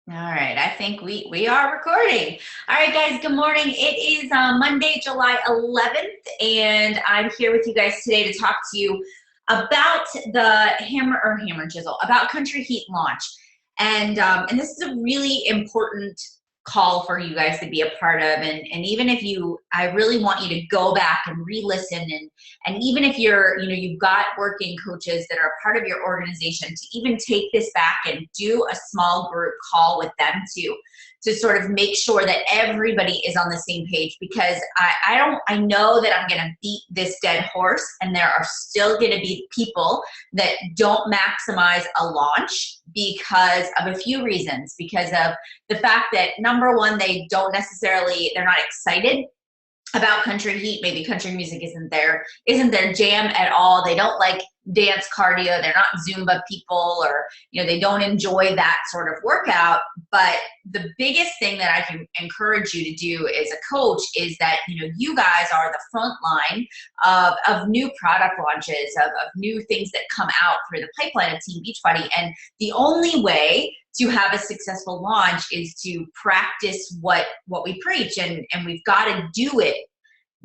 All right, I think we are recording. All right, guys, good morning. It is Monday, July 11th, and I'm here with you guys today to talk to you about the hammer chisel, about Country Heat launch. And this is a really important call for you guys to be a part of. And even if I really want you to go back and re-listen, and even if you've got working coaches that are part of your organization, to even take this back and do a small group call with them to sort of make sure that everybody is on the same page, because I know that I'm going to beat this dead horse, and there are still going to be people that don't maximize a launch because of a few reasons. Because of the fact that, number one, they're not excited about Country Heat. Maybe country music isn't their jam at all. They don't like dance cardio. They're not Zumba people, or they don't enjoy that sort of workout. But the biggest thing that I can encourage you to do as a coach is that you guys are the front line of new product launches, of new things that come out through the pipeline of Team Beachbody. And the only way to have a successful launch is to practice what we preach, and we've got to do it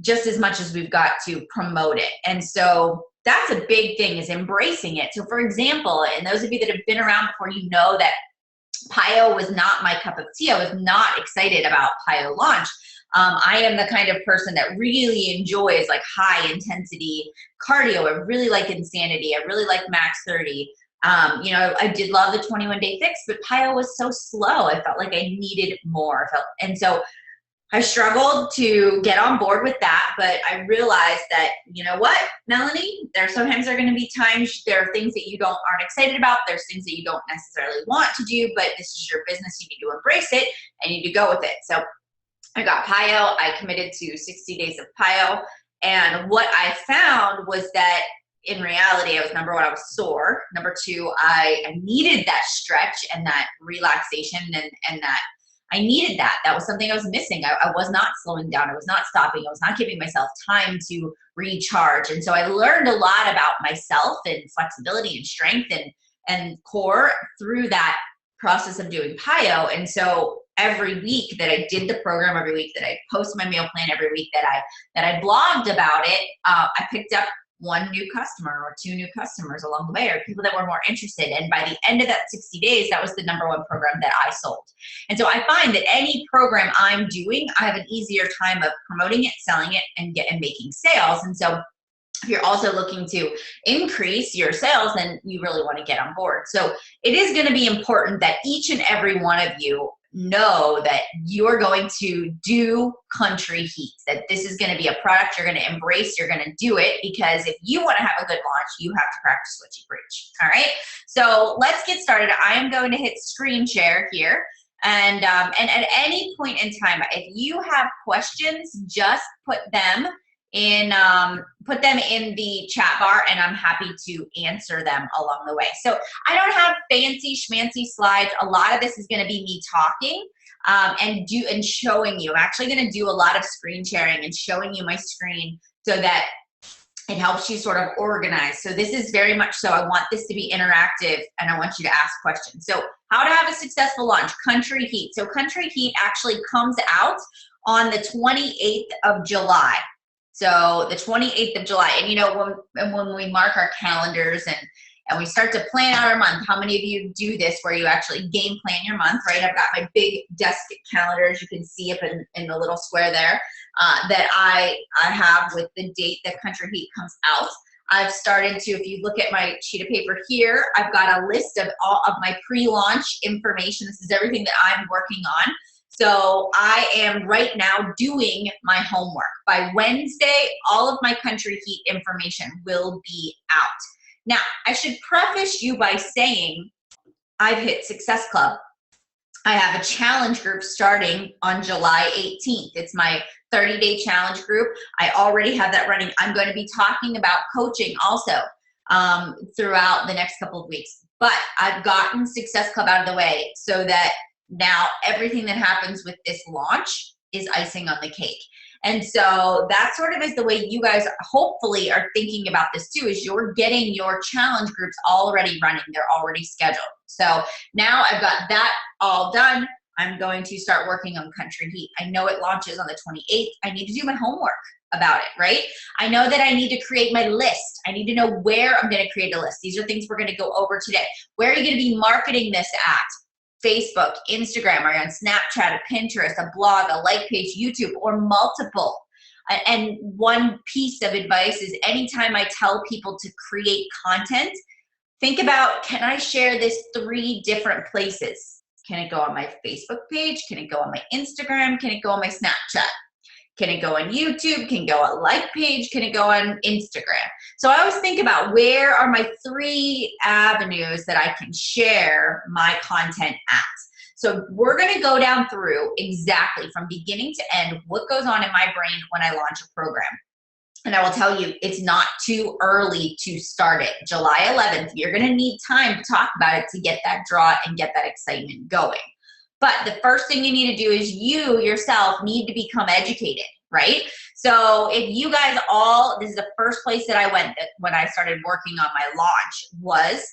just as much as we've got to promote it. And so that's a big thing, is embracing it. So for example, and those of you that have been around before, that PiYo was not my cup of tea. I was not excited about PiYo launch. I am the kind of person that really enjoys like high intensity cardio. I really like Insanity. I really like Max 30. I did love the 21-day fix, but PiYo was so slow. I felt like I needed more. And so I struggled to get on board with that, but I realized that, Melanie, sometimes there are going to be times, there are things that you aren't excited about. There's things that you don't necessarily want to do, but this is your business. You need to embrace it and you need to go with it. So I got PiYo. I committed to 60 days of PiYo. And what I found was that in reality, number one, I was sore. Number two, I needed that stretch and that relaxation, and that I needed that. That was something I was missing. I was not slowing down. I was not stopping. I was not giving myself time to recharge. And so I learned a lot about myself and flexibility and strength and core through that process of doing PiYo. And so every week that I did the program, every week that I posted my meal plan, every week that I blogged about it, I picked up one new customer or two new customers along the way, or people that were more interested. And by the end of that 60 days, that was the number one program that I sold. And so I find that any program I'm doing, I have an easier time of promoting it, selling it, and making sales. And so if you're also looking to increase your sales, then you really want to get on board. So it is going to be important that each and every one of you know that you're going to do Country Heat, that this is going to be a product you're going to embrace. You're going to do it, because if you want to have a good launch, you have to practice what you preach. All right. So let's get started. I am going to hit screen share here. And at any point in time, if you have questions, just put them in the chat bar, and I'm happy to answer them along the way. So I don't have fancy schmancy slides. A lot of this is going to be me talking and showing you. I'm actually going to do a lot of screen sharing and showing you my screen so that it helps you sort of organize. So this is very much so. I want this to be interactive, and I want you to ask questions. So how to have a successful launch, Country Heat. So Country Heat actually comes out on the 28th of July. So the 28th of July, and when we mark our calendars and we start to plan out our month, how many of you do this where you actually game plan your month, right? I've got my big desk calendar, as you can see up in the little square there, that I have with the date that Country Heat comes out. I've started to, if you look at my sheet of paper here, I've got a list of all of my pre-launch information. This is everything that I'm working on. So I am right now doing my homework. By Wednesday, all of my Country Heat information will be out. Now, I should preface you by saying I've hit Success Club. I have a challenge group starting on July 18th. It's my 30-day challenge group. I already have that running. I'm going to be talking about coaching also throughout the next couple of weeks. But I've gotten Success Club out of the way so that now everything that happens with this launch is icing on the cake. And so that sort of is the way you guys hopefully are thinking about this too, is you're getting your challenge groups already running. They're already scheduled. So now I've got that all done. I'm going to start working on Country Heat. I know it launches on the 28th. I need to do my homework about it, right? I know that I need to create my list. I need to know where I'm going to create a list. These are things we're going to go over today. Where are you going to be marketing this at? Facebook, Instagram, are you on Snapchat, a Pinterest, a blog, a like page, YouTube, or multiple? And one piece of advice is anytime I tell people to create content, think about, can I share this 3 different places? Can it go on my Facebook page? Can it go on my Instagram? Can it go on my Snapchat? Can it go on YouTube? Can it go on like page? Can it go on Instagram? So I always think about where are my 3 avenues that I can share my content at. So we're going to go down through exactly from beginning to end what goes on in my brain when I launch a program. And I will tell you, it's not too early to start it. July 11th, you're going to need time to talk about it to get that draw and get that excitement going. But the first thing you need to do is you yourself need to become educated, right? So if you guys all, this is the first place that I went when I started working on my launch was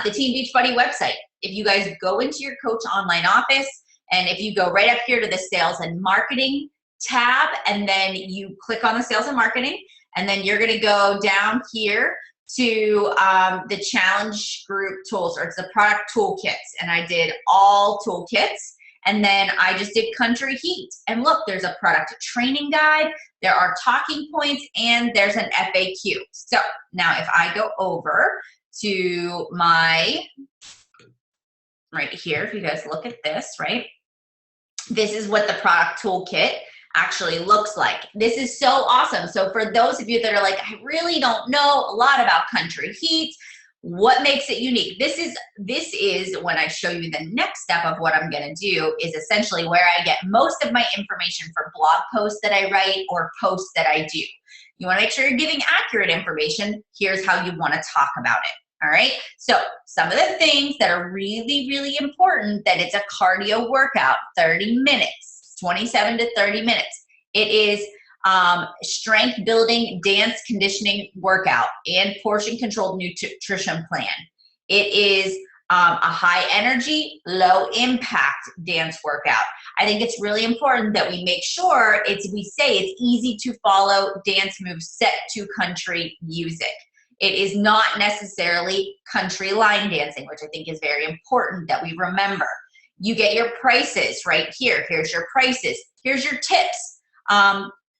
the Team Beachbody website. If you guys go into your Coach Online office, and if you go right up here to the Sales and Marketing tab, and then you click on the Sales and Marketing, and then you're gonna go down here to the challenge group tools, or it's the product toolkits, and I did all toolkits, and then I just did Country Heat, and look, there's a product training guide, there are talking points, and there's an FAQ. So now if I go over to my, right here, if you guys look at this, right, this is what the product toolkit actually looks like. This is so awesome. So for those of you that are like, I really don't know a lot about Country Heat, what makes it unique? This is when I show you the next step of what I'm going to do is essentially where I get most of my information for blog posts that I write or posts that I do. You want to make sure you're giving accurate information. Here's how you want to talk about it. All right. So some of the things that are really, really important, that it's a cardio workout, 30 minutes, 27 to 30 minutes. It is strength building, dance conditioning workout, and portion controlled nutrition plan. It is a high energy, low impact dance workout. I think it's really important that we make sure we say it's easy to follow dance moves set to country music. It is not necessarily country line dancing, which I think is very important that we remember. You get your prices right here. Here's your prices. Here's your tips.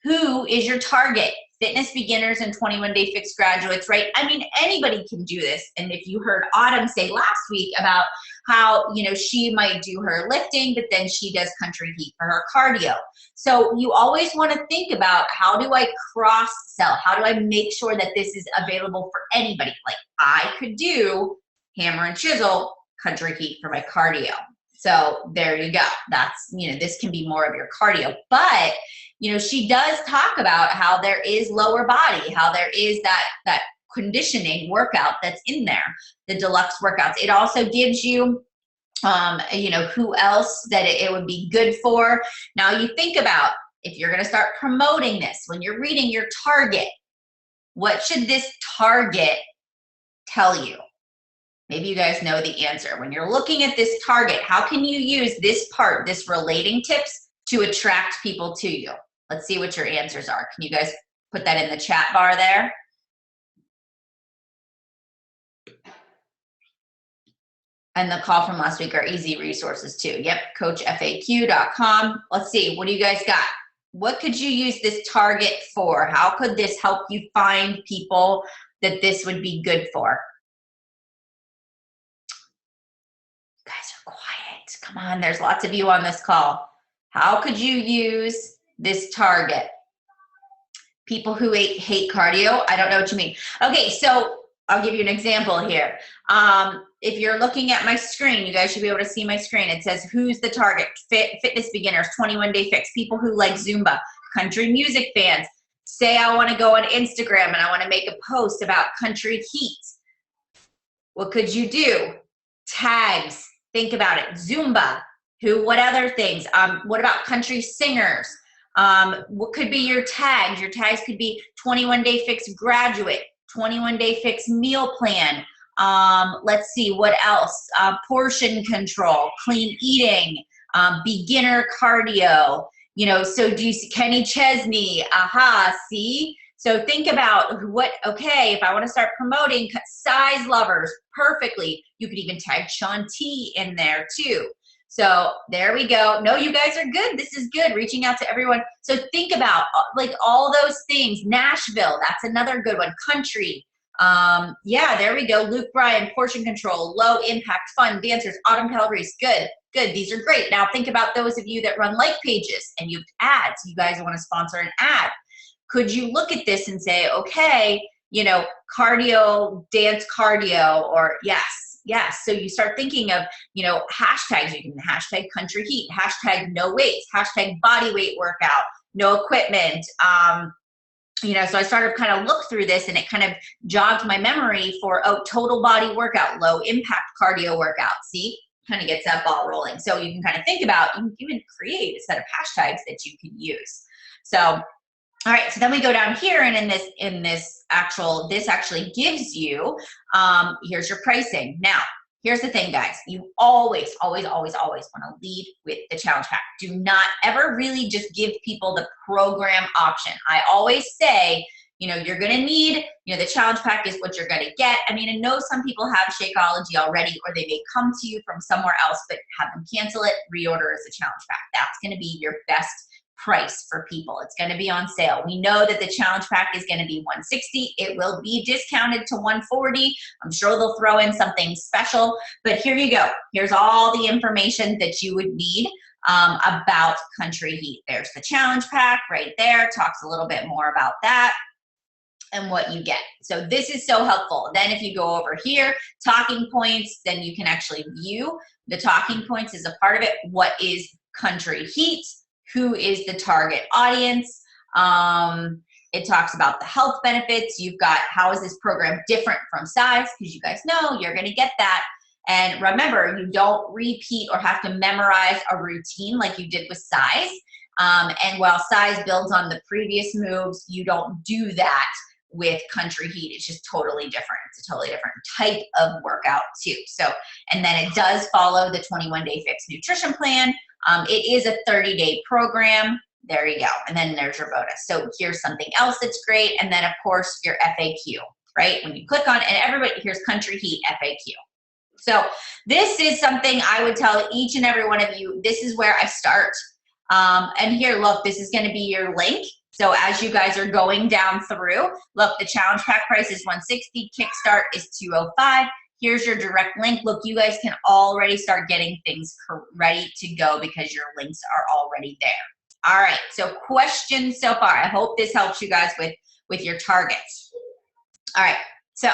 Who is your target? Fitness beginners and 21-day fix graduates, right? I mean, anybody can do this. And if you heard Autumn say last week about how, she might do her lifting, but then she does Country Heat for her cardio. So you always want to think about, how do I cross sell? How do I make sure that this is available for anybody? Like, I could do hammer and chisel Country Heat for my cardio. So there you go. That's, this can be more of your cardio, but she does talk about how there is lower body, how there is that conditioning workout that's in there, the deluxe workouts. It also gives you, who else that it would be good for. Now you think about, if you're going to start promoting this, when you're reading your target, what should this target tell you? Maybe you guys know the answer. When you're looking at this target, how can you use this part, this relating tips, to attract people to you? Let's see what your answers are. Can you guys put that in the chat bar there? And the call from last week are easy resources too. Yep, coachfaq.com. Let's see, what do you guys got? What could you use this target for? How could this help you find people that this would be good for? You guys are quiet. Come on, there's lots of you on this call. How could you use this target? People who hate cardio? I don't know what you mean. Okay, so I'll give you an example here. If you're looking at my screen, you guys should be able to see my screen. It says, who's the target? Fitness beginners, 21-day fix, people who like Zumba, country music fans. Say I want to go on Instagram and I want to make a post about Country Heat. What could you do? Tags. Think about it. Zumba. What other things? What about country singers? What could be your tags? Your tags could be 21-day fix graduate, 21-day fix meal plan, Let's see, what else? Portion control, clean eating, beginner cardio. You know, so do you see Kenny Chesney? Aha, see? So think about what, okay, if I want to start promoting size lovers perfectly, you could even tag Sean T in there too. So there we go. No, you guys are good. This is good. Reaching out to everyone. So think about like all those things. Nashville, that's another good one. Country. Yeah, there we go. Luke Bryan, portion control, low impact, fun, dancers, Autumn Calabrese. Good, good. These are great. Now think about those of you that run like pages and you have ads. You guys want to sponsor an ad. Could you look at this and say, okay, you know, cardio, dance cardio, or yes. So you start thinking of, you know, hashtags. You can hashtag country heat, hashtag no weights, hashtag body weight workout, no equipment. You know, so I started kind of look through this and it kind of jogged my memory for, oh, total body workout, low impact cardio workout. See, kind of gets that ball rolling. So you can kind of think about, you can even create a set of hashtags that you can use. So all right, so then we go down here, and this actually gives you, here's your pricing. Now, here's the thing, guys. You always want to lead with the challenge pack. Do not ever really just give people the program option. I always say, you know, you're going to need, you know, the challenge pack is what you're going to get. I mean, I know some people have Shakeology already, or they may come to you from somewhere else, but have them cancel it, reorder as a challenge pack. That's going to be your best price for people. It's going to be on sale. We know that the challenge pack is going to be $160. It will be discounted to $140. I'm sure they'll throw in something special, but here you go. Here's all the information that you would need about Country Heat. There's the challenge pack right there. Talks a little bit more about that and what you get. So this is so helpful. Then if you go over here, talking points, then you can actually view the talking points as a part of it. What is Country Heat? Who is the target audience? It talks about the health benefits. You've got how is this program different from size? Because you guys know you're gonna get that. And remember, you don't repeat or have to memorize a routine like you did with size. And while size builds on the previous moves, you don't do that with Country Heat. It's just totally different. It's a totally different type of workout too. So, and then it does follow the 21-day fixed nutrition plan. It is a 30-day program. There you go. And then there's your bonus. So here's something else that's great. And then of course your FAQ, right? When you click on it, and everybody, here's Country Heat FAQ. So this is something I would tell each and every one of you, this is where I start. And here, look, this is gonna be your link. So as you guys are going down through, look, the challenge pack price is $160, Kickstart is $205. Here's your direct link. Look, you guys can already start getting things ready to go because your links are already there. All right, so questions so far. I hope this helps you guys with your targets. All right, so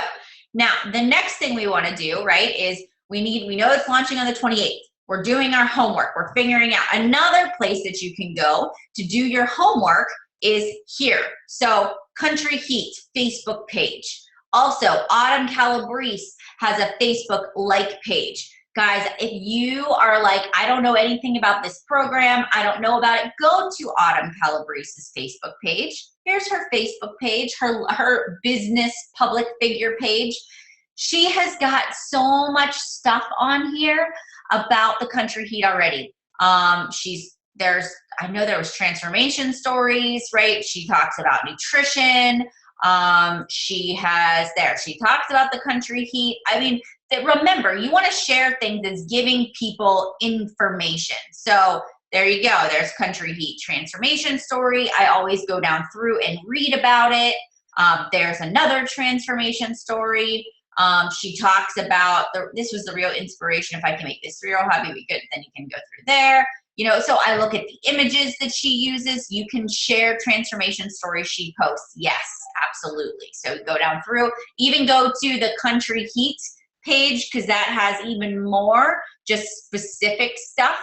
now the next thing we wanna do, right, is we know it's launching on the 28th. We're doing our homework. We're figuring out another place that you can go to do your homework is here. So Country Heat Facebook page. Also, Autumn Calabrese has a Facebook like page. Guys, if you are like, I don't know anything about this program, I don't know about it, go to Autumn Calabrese's Facebook page. Here's her Facebook page, her business public figure page. She has got so much stuff on here about the Country Heat already. I know there was transformation stories, right? She talks about nutrition. She talks about the Country Heat. I mean, remember, you want to share things that's giving people information. So there you go. There's Country Heat transformation story. I always go down through and read about it. There's another transformation story. She talks about, this was the real inspiration. If I can make this real hobby be good, then you can go through there. You know, so I look at the images that she uses. You can share transformation stories she posts. Yes, absolutely. So go down through, even go to the Country Heat page because that has even more just specific stuff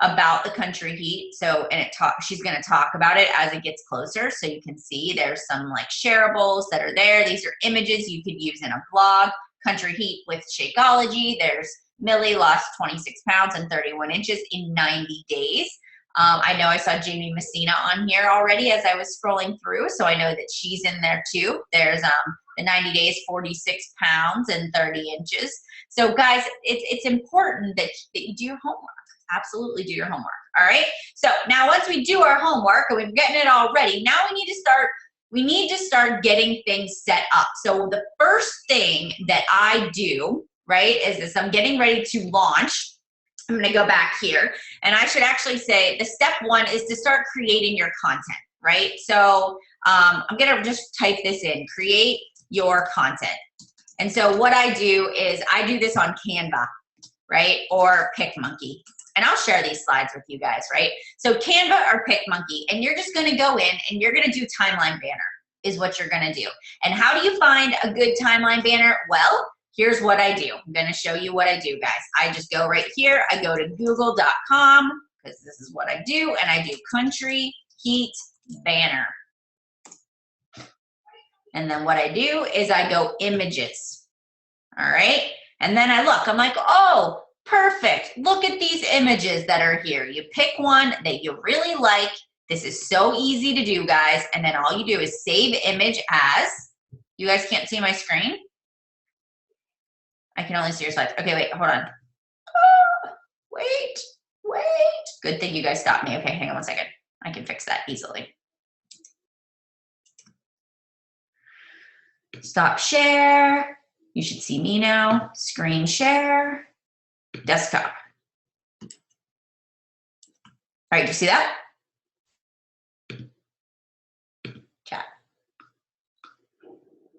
about the Country Heat. So, and she's going to talk about it as it gets closer. So you can see there's some like shareables that are there. These are images you could use in a blog. Country Heat with Shakeology. There's Millie lost 26 pounds and 31 inches in 90 days. I know I saw Jamie Messina on here already as I was scrolling through, so I know that she's in there too. There's the 90 days, 46 pounds and 30 inches. So guys, it's important that you do your homework. Absolutely do your homework. All right. So now once we do our homework and we've gotten it all ready, now we need to start getting things set up. So the first thing that I do, right, is this: I'm getting ready to launch. I'm going to go back here, and I should actually say the step one is to start creating your content, right? So I'm going to just type this in: create your content. And so what I do is I do this on Canva, right, or PicMonkey. And I'll share these slides with you guys, right? So Canva or PicMonkey, and you're just gonna go in and you're gonna do timeline banner is what you're gonna do. And how do you find a good timeline banner? Well, here's what I do. I'm gonna show you what I do, guys. I just go right here. I go to google.com, because this is what I do, and I do country heat banner. And then what I do is I go images, all right? And then I look, I'm like, oh, perfect. Look at these images that are here. You pick one that you really like. This is so easy to do, guys. And then all you do is save image as. You guys can't see my screen? I can only see your slides. Okay, wait, hold on. Oh, wait. Good thing you guys stopped me. Okay, hang on one second. I can fix that easily. Stop share. You should see me now. Screen share. Desktop. All right, do you see that? Chat.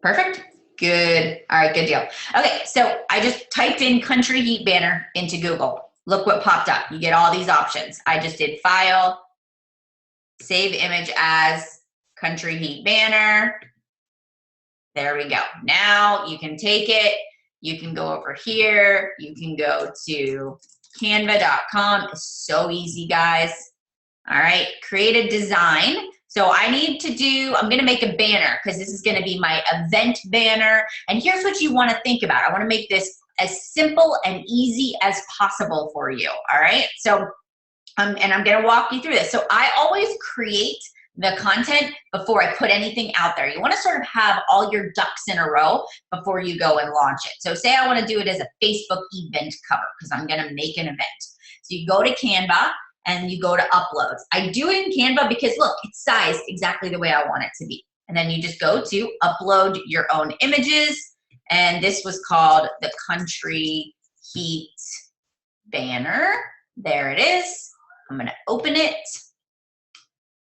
Perfect. Good. All right, good deal. Okay, so I just typed in country heat banner into Google. Look what popped up. You get all these options. I just did file, save image as country heat banner. There we go. Now you can take it. You can go over here. You can go to canva.com. It's so easy, guys. All right, create a design. So I need to do, I'm gonna make a banner because this is gonna be my event banner. And here's what you wanna think about. I wanna make this as simple and easy as possible for you, all right? So, and I'm gonna walk you through this. So I always create the content before I put anything out there. You want to sort of have all your ducks in a row before you go and launch it. So say I want to do it as a Facebook event cover because I'm going to make an event. So you go to Canva and you go to uploads. I do it in Canva because look, it's sized exactly the way I want it to be. And then you just go to upload your own images. And this was called the country heat banner. There it is. I'm going to open it.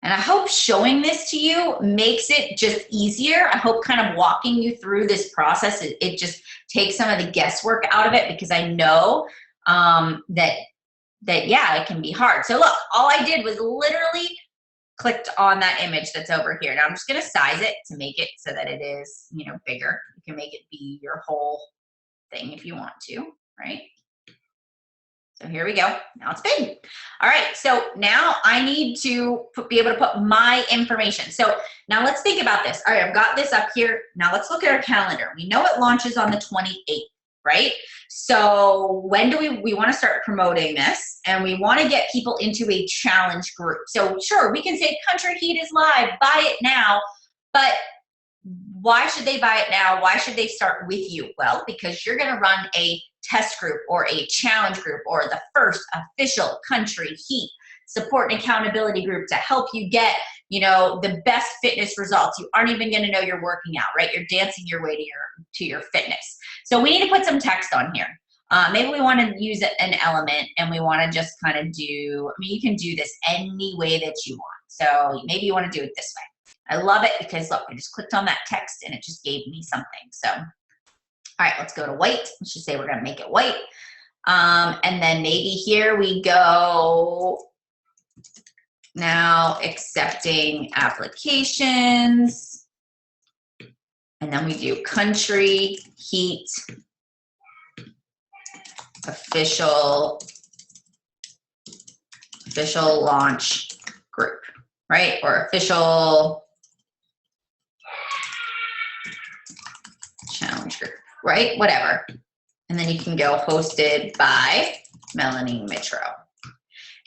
And I hope showing this to you makes it just easier. I hope kind of walking you through this process, it just takes some of the guesswork out of it because I know that yeah, it can be hard. So look, all I did was literally clicked on that image that's over here. Now I'm just gonna size it to make it so that it is, you know, bigger. You can make it be your whole thing if you want to, right? So here we go. Now it's big. All right, so now I need to be able to put my information. So now let's think about this. All right, I've got this up here. Now let's look at our calendar. We know it launches on the 28th, right? So when do we want to start promoting this? And we want to get people into a challenge group. So sure, we can say Country Heat is live, buy it now, but why should they buy it now? Why should they start with you? Well, because you're going to run a test group or a challenge group or the first official Country Heat support and accountability group to help you get, you know, the best fitness results. You aren't even going to know you're working out, right? You're dancing your way to your fitness. So we need to put some text on here. Maybe we want to use an element and we want to just kind of do, I mean, you can do this any way that you want. So maybe you want to do it this way. I love it because look, I just clicked on that text and it just gave me something. So, all right, let's go to white. Let's just say we're going to make it white. And then maybe here we go. Now accepting applications. And then we do Country Heat official launch group, right? Or official challenge group, right? Whatever. And then you can go hosted by Melanie Mitro.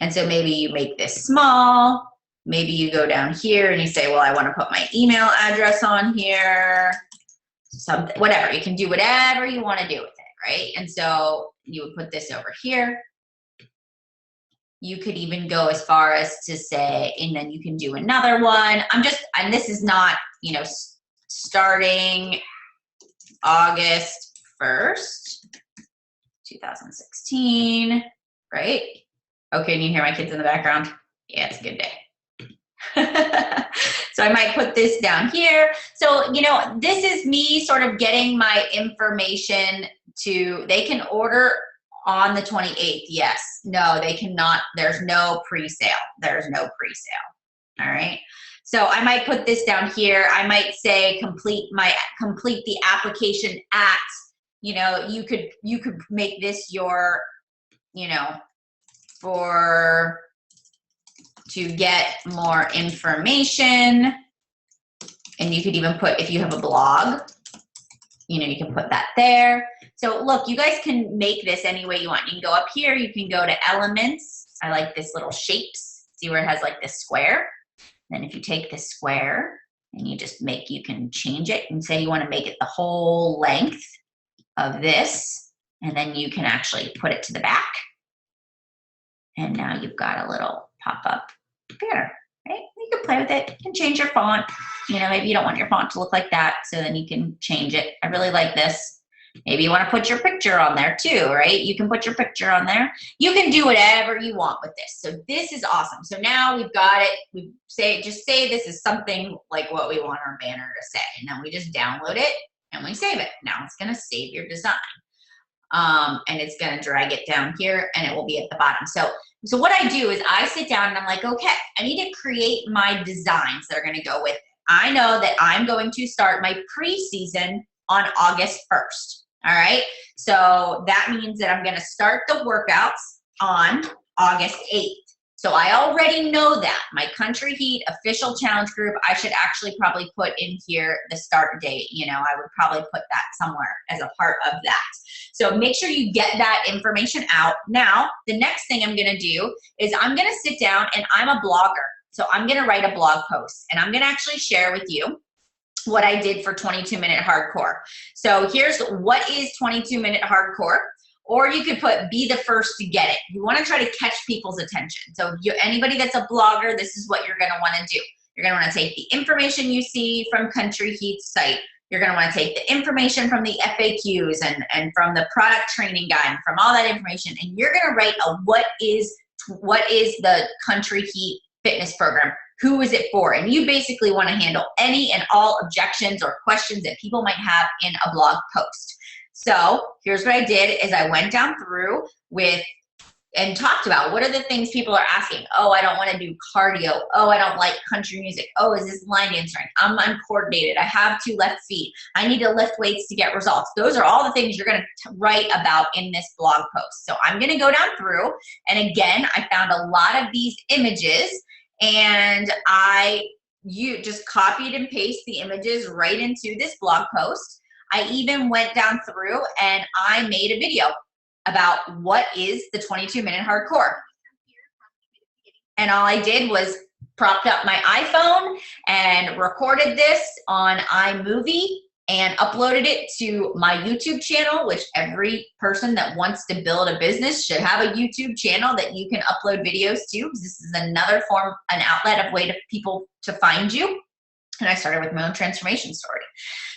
And so maybe you make this small. Maybe you go down here and you say, well, I want to put my email address on here. something, whatever. You can do whatever you want to do with it, right? And so you would put this over here. You could even go as far as to say, and then you can do another one. And this is not, you know, starting August 1st, 2016, right? Oh, can you hear my kids in the background? Yeah, it's a good day. So I might put this down here. So, you know, this is me sort of getting my information to, they can order on the 28th. Yes. No, they cannot. There's no pre-sale. There's no pre-sale. All right. So I might put this down here. I might say complete the application at, you know, you could make this your, you know, to get more information. And you could even put, if you have a blog, you know, you can put that there. So look, you guys can make this any way you want. You can go up here, you can go to elements. I like this little shapes. See where it has like this square? Then if you take this square and you just you can change it and say you want to make it the whole length of this, and then you can actually put it to the back. And now you've got a little pop-up banner, right? You can play with it. You can change your font. You know, maybe you don't want your font to look like that, so then you can change it. I really like this. Maybe you want to put your picture on there too, right? You can put your picture on there. You can do whatever you want with this. So this is awesome. So now we've got it. We just say this is something like what we want our banner to say. And then we just download it and we save it. Now it's going to save your design. And it's going to drag it down here and it will be at the bottom. So what I do is I sit down and I'm like, okay, I need to create my designs that are going to go with it. I know that I'm going to start my pre-season on August 1st. All right. So that means that I'm going to start the workouts on August 8th. So I already know that my Country Heat official challenge group, I should actually probably put in here the start date. You know, I would probably put that somewhere as a part of that. So make sure you get that information out. Now, the next thing I'm going to do is I'm going to sit down, and I'm a blogger. So I'm going to write a blog post, and I'm going to actually share with you what I did for 22-minute hardcore. So here's what is 22-minute hardcore. Or you could put be the first to get it. You want to try to catch people's attention. So anybody that's a blogger, this is what you're going to want to do. You're going to want to take the information you see from Country Heat's site. You're going to want to take the information from the FAQs and from the product training guide and from all that information. And you're going to write a what is the Country Heat fitness program? Who is it for? And you basically want to handle any and all objections or questions that people might have in a blog post. So here's what I did is I went down through and talked about what are the things people are asking. Oh, I don't want to do cardio. Oh, I don't like country music. Oh, is this line dancing? I'm uncoordinated. I have 2 left feet. I need to lift weights to get results. Those are all the things you're going to write about in this blog post. So I'm going to go down through, and again, I found a lot of these images, and you just copied and paste the images right into this blog post. I even went down through and I made a video about what is the 22-minute hardcore. And all I did was propped up my iPhone and recorded this on iMovie and uploaded it to my YouTube channel, which every person that wants to build a business should have a YouTube channel that you can upload videos to, because this is another form, an outlet of way to people to find you. And I started with my own transformation story.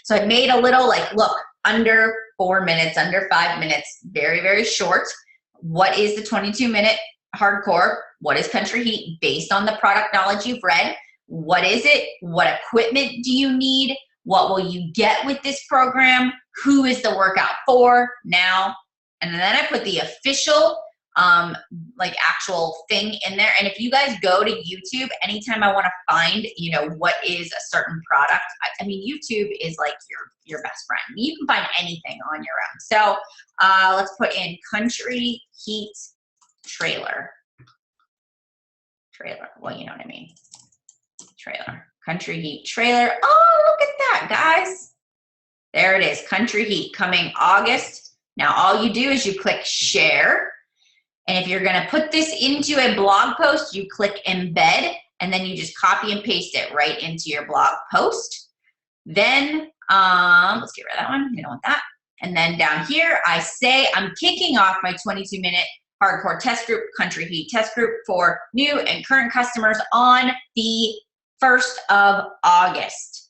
So I made a little, like, look, under 4 minutes, under 5 minutes, very, very short. What is the 22-minute hardcore? What is Country Heat based on the product knowledge you've read? What is it? What equipment do you need? What will you get with this program? Who is the workout for now? And then I put the official like actual thing in there. And if you guys go to YouTube, anytime I want to find, you know, what is a certain product, I mean, YouTube is like your best friend. You can find anything on your own. So let's put in Country Heat trailer. Well, you know what I mean. Trailer. Country Heat trailer. Oh, look at that, guys. There it is. Country Heat coming August. Now, all you do is you click share. And if you're going to put this into a blog post, you click embed, and then you just copy and paste it right into your blog post. Then, let's get rid of that one. We don't want that. And then down here, I say I'm kicking off my 22-minute hardcore test group, country heat test group for new and current customers on the 1st of August.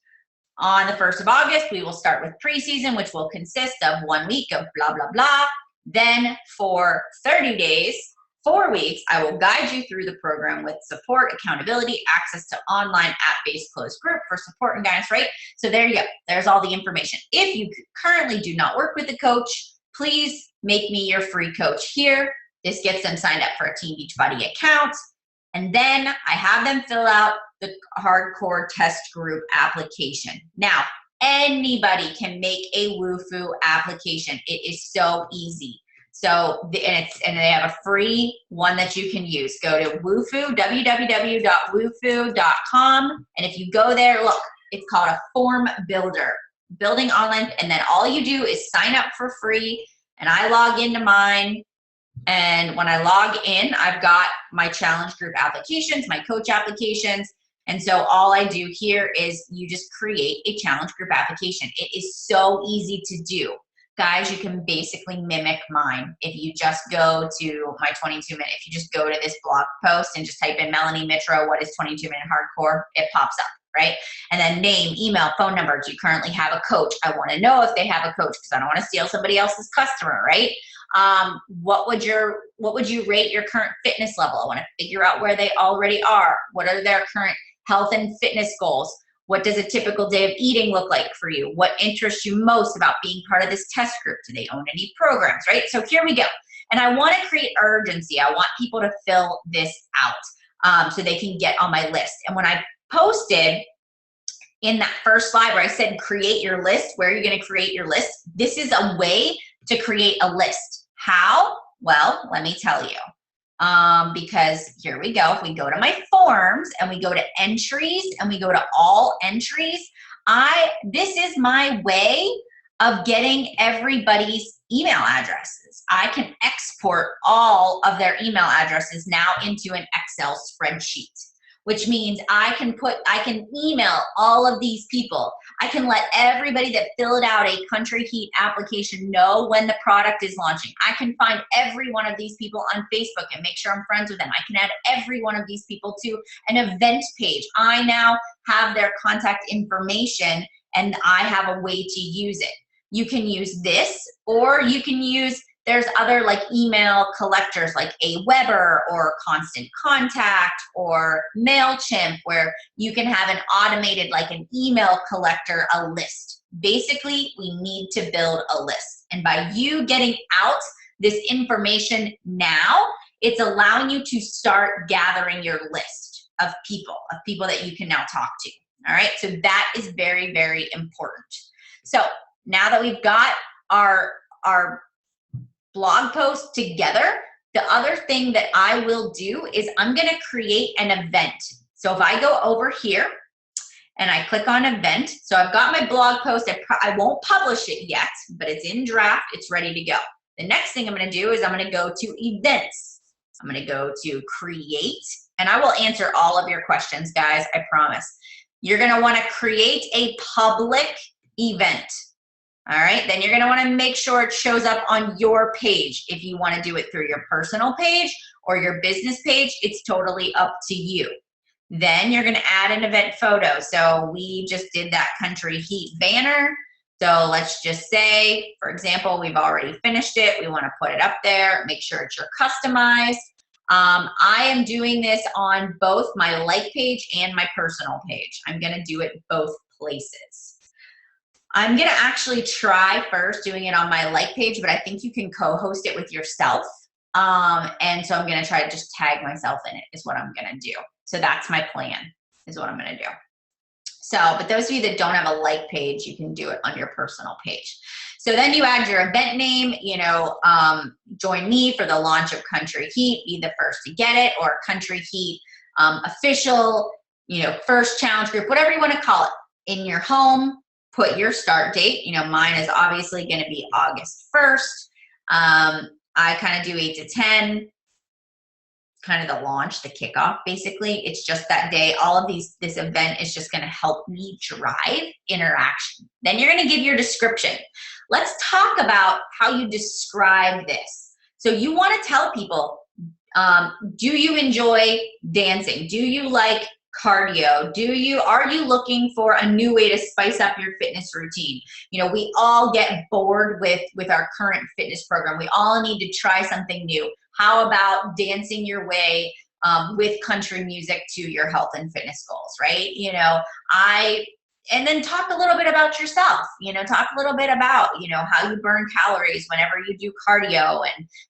On the 1st of August, we will start with preseason, which will consist of 1 week of blah, blah, blah. Then for 30 days, 4 weeks, I will guide you through the program with support, accountability, access to online app-based closed group for support and guidance, right? So there you go. There's all the information. If you currently do not work with a coach, please make me your free coach here. This gets them signed up for a Team Beachbody account. And then I have them fill out the hardcore test group application. Now, anybody can make a Wufoo application. It is so easy. So, and they have a free one that you can use. Go to Wufoo, www.wufoo.com. And if you go there, look, it's called a form builder, building online. And then all you do is sign up for free. And I log into mine. And when I log in, I've got my challenge group applications, my coach applications. And so all I do here is you just create a challenge group application. It is so easy to do. Guys, you can basically mimic mine. If you just go to my 22-minute, if you just go to this blog post and just type in Melanie Mitro, what is 22-minute hardcore? It pops up, right? And then name, email, phone number. Do you currently have a coach? I want to know if they have a coach because I don't want to steal somebody else's customer, right? What would you rate your current fitness level? I want to figure out where they already are. What are their current health and fitness goals? What does a typical day of eating look like for you? What interests you most about being part of this test group? Do they own any programs, right? So here we go. And I want to create urgency. I want people to fill this out so they can get on my list. And when I posted in that first slide where I said create your list, where are you going to create your list? This is a way to create a list. How? Well, let me tell you. Because here we go. If we go to my forms and we go to entries and we go to all entries, this is my way of getting everybody's email addresses. I can export all of their email addresses now into an Excel spreadsheet, which means I can email all of these people. I can let everybody that filled out a country heat application know when the product is launching. I can find every one of these people on Facebook and make sure I'm friends with them. I can add every one of these people to an event page. I now have their contact information and I have a way to use it. You can use this, or you can use, there's other like email collectors like Aweber or Constant Contact or MailChimp, where you can have an automated, like an email collector, a list. Basically, we need to build a list. And by you getting out this information now, it's allowing you to start gathering your list of people that you can now talk to. All right, so that is very, very important. So now that we've got our blog post together, the other thing that I will do is I'm going to create an event. So if I go over here and I click on event, so I've got my blog post. I won't publish it yet, but it's in draft. It's ready to go. The next thing I'm going to do is I'm going to go to events. I'm going to go to create, and I will answer all of your questions, guys. I promise. You're going to want to create a public event. All right, then you're going to want to make sure it shows up on your page. If you want to do it through your personal page or your business page, it's totally up to you. Then you're going to add an event photo. So we just did that country heat banner. So let's just say, for example, we've already finished it. We want to put it up there, make sure it's your customized. I am doing this on both my like page and my personal page. I'm going to do it both places. I'm going to actually try first doing it on my like page, but I think you can co-host it with yourself. And so I'm going to try to just tag myself in it is what I'm going to do. So that's my plan, is what I'm going to do. So, but those of you that don't have a like page, you can do it on your personal page. So then you add your event name, join me for the launch of Country Heat, be the first to get it, or Country Heat official, first challenge group, whatever you want to call it. In your home, put your start date. Mine is obviously going to be August 1st. I kind of do 8 to 10. kind of the launch, the kickoff, basically. It's just that day. All of this event is just going to help me drive interaction. Then you're going to give your description. Let's talk about how you describe this. So you want to tell people, do you enjoy dancing? Do you like cardio? Are you looking for a new way to spice up your fitness routine? You know, we all get bored with our current fitness program. We all need to try something new. How about dancing your way with country music to your health and fitness goals, right? You know, and then talk a little bit about yourself, you know, talk a little bit about, you know, how you burn calories whenever you do cardio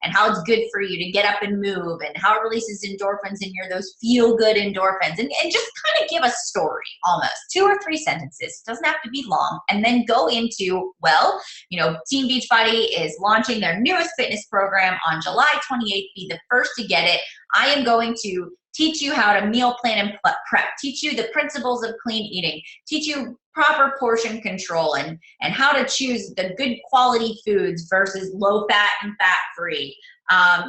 and how it's good for you to get up and move and how it releases endorphins in those feel good endorphins and just kind of give a story, almost 2 or 3 sentences. It doesn't have to be long. And then go into, well, you know, Team Beachbody is launching their newest fitness program on July 28th. Be the first to get it. I am going to teach you how to meal plan and prep, teach you the principles of clean eating, teach you proper portion control and how to choose the good quality foods versus low fat and fat free.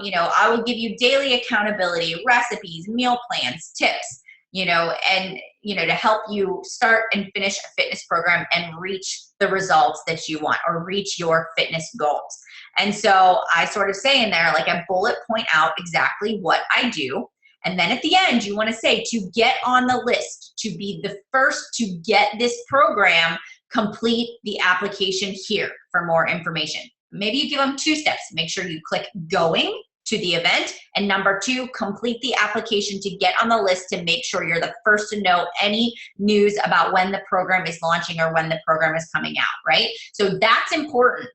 You know, I will give you daily accountability, recipes, meal plans, tips, you know, and, you know, to help you start and finish a fitness program and reach the results that you want or reach your fitness goals. And so I sort of say in there, like I bullet point out exactly what I do. And then at the end, you want to say, to get on the list, to be the first to get this program, complete the application here for more information. Maybe you give them 2 steps. Make sure you click going to the event. And number 2, complete the application to get on the list to make sure you're the first to know any news about when the program is launching or when the program is coming out, right? So that's important.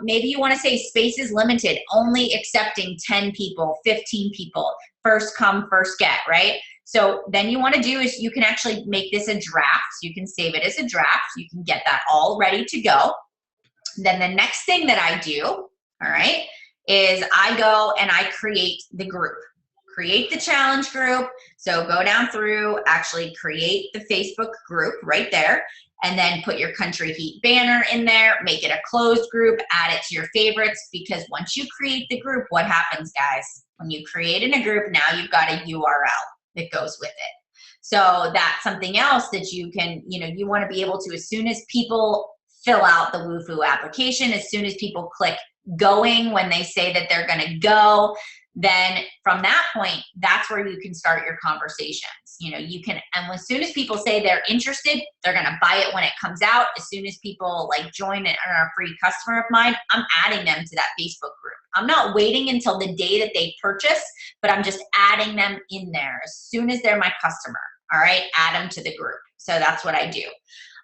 Maybe you want to say space is limited, only accepting 10 people, 15 people, first come, first get, right? So then you want to do is you can actually make this a draft. You can save it as a draft. You can get that all ready to go. Then the next thing that I do, all right, is I go and I create the group. Create the challenge group. So go down through, actually create the Facebook group right there. And then put your Country Heat banner in there, make it a closed group, add it to your favorites, because once you create the group, what happens, guys? When you create in a group, now you've got a URL that goes with it. So that's something else that you can, you know, you want to be able to, as soon as people fill out the WooFoo application, as soon as people click going when they say that they're going to go, then from that point, that's where you can start your conversations. You know, you can, and as soon as people say they're interested, they're going to buy it when it comes out. As soon as people like join and are a free customer of mine, I'm adding them to that Facebook group. I'm not waiting until the day that they purchase, but I'm just adding them in there as soon as they're my customer. All right, add them to the group. So that's what I do.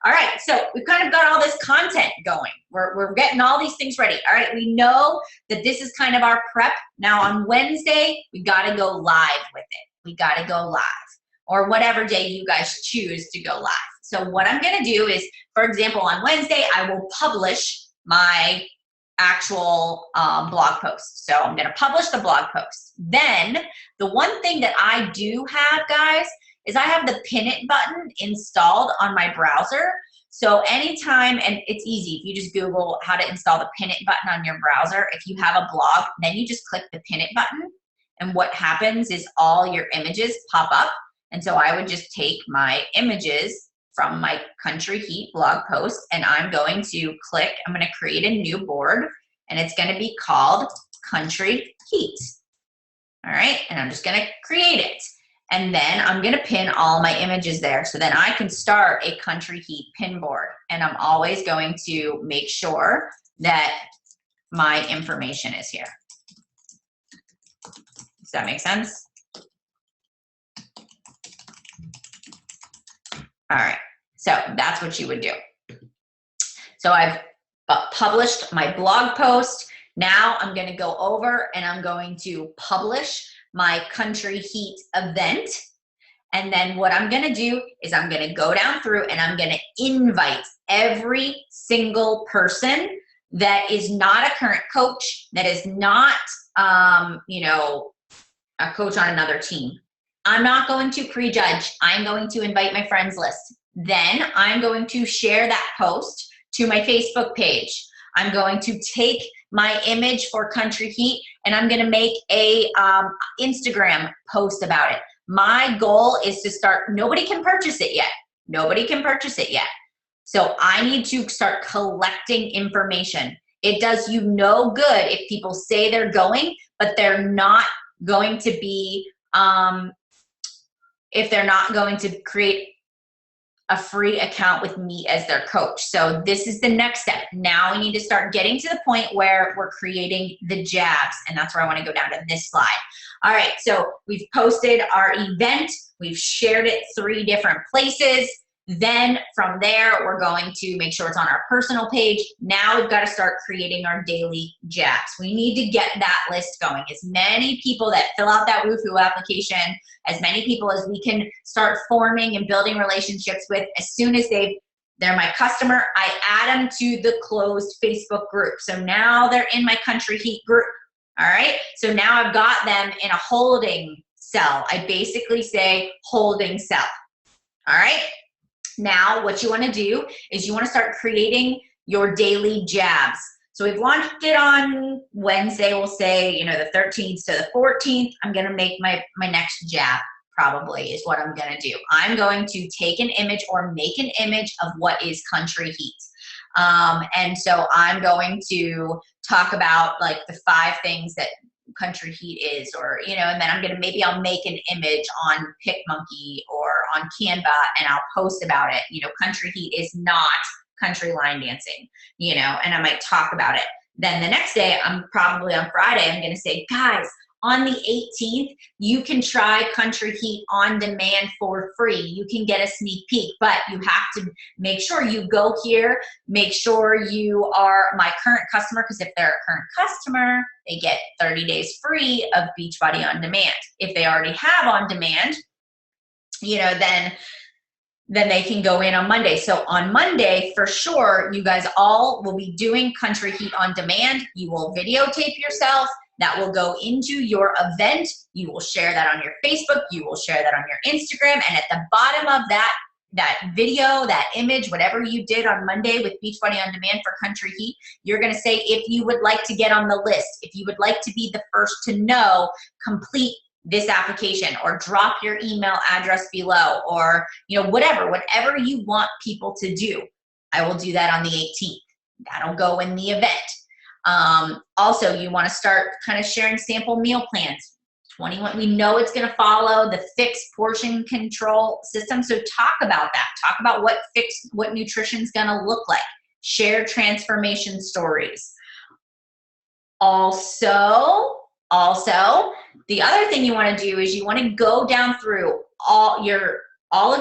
All right, so we've kind of got all this content going. We're getting all these things ready. All right, we know that this is kind of our prep. Now on Wednesday, we got to go live with it. We got to go live, or whatever day you guys choose to go live. So what I'm going to do is, for example, on Wednesday, I will publish my actual blog post. So I'm going to publish the blog post. Then the one thing that I do have, guys, is I have the pin it button installed on my browser. So anytime, and it's easy, if you just Google how to install the pin it button on your browser, if you have a blog, then you just click the pin it button. And what happens is all your images pop up. And so I would just take my images from my Country Heat blog post, and I'm going to click, I'm going to create a new board, and it's going to be called Country Heat. All right, and I'm just going to create it. And then I'm going to pin all my images there. So then I can start a Country Heat pin board. And I'm always going to make sure that my information is here. Does that make sense? All right. So that's what you would do. So I've published my blog post. Now I'm going to go over and I'm going to publish my Country Heat event. And then what I'm going to do is I'm going to go down through and I'm going to invite every single person that is not a current coach, that is not, you know, a coach on another team. I'm not going to prejudge. I'm going to invite my friends list. Then I'm going to share that post to my Facebook page. I'm going to take my image for Country Heat, and I'm gonna make a Instagram post about it. My goal is to start, nobody can purchase it yet. Nobody can purchase it yet. So I need to start collecting information. It does you no good if people say they're going, but they're not going to be, if they're not going to create a free account with me as their coach. So this is the next step. Now we need to start getting to the point where we're creating the jabs, and that's where I want to go down to this slide. All right, so we've posted our event. We've shared it 3 different places. Then from there, we're going to make sure it's on our personal page. Now we've got to start creating our daily jabs. We need to get that list going. As many people that fill out that Woohoo application, as many people as we can start forming and building relationships with, as soon as they're my customer, I add them to the closed Facebook group. So now they're in my Country Heat group. All right, so now I've got them in a holding cell. I basically say holding cell. All right. Now, what you want to do is you want to start creating your daily jabs. So we've launched it on Wednesday, we'll say, you know, the 13th to the 14th. I'm going to make my next jab, probably, is what I'm going to do. I'm going to take an image or make an image of what is Country Heat. And so I'm going to talk about like the 5 things that Country Heat is, or, you know, and then I'm going to, maybe I'll make an image on PicMonkey or on Canva and I'll post about it. You know, Country Heat is not country line dancing, you know, and I might talk about it. Then the next day, I'm probably on Friday, I'm going to say, guys, on the 18th, you can try Country Heat on demand for free. You can get a sneak peek, but you have to make sure you go here, make sure you are my current customer, because if they're a current customer, they get 30 days free of Beachbody on demand. If they already have on demand, you know, then they can go in on Monday. So on Monday, for sure, you guys all will be doing Country Heat on demand. You will videotape yourself. That will go into your event. You will share that on your Facebook. You will share that on your Instagram. And at the bottom of that video, that image, whatever you did on Monday with Beachbody on Demand for Country Heat, you're going to say, if you would like to get on the list, if you would like to be the first to know, complete this application, or drop your email address below, or, you know, whatever you want people to do. I will do that on the 18th. That'll go in the event. Also, you want to start kind of sharing sample meal plans. 21, we know it's going to follow the fixed portion control system. So talk about that. Talk about what nutrition is going to look like. Share transformation stories. Also, the other thing you want to do is you want to go down through all of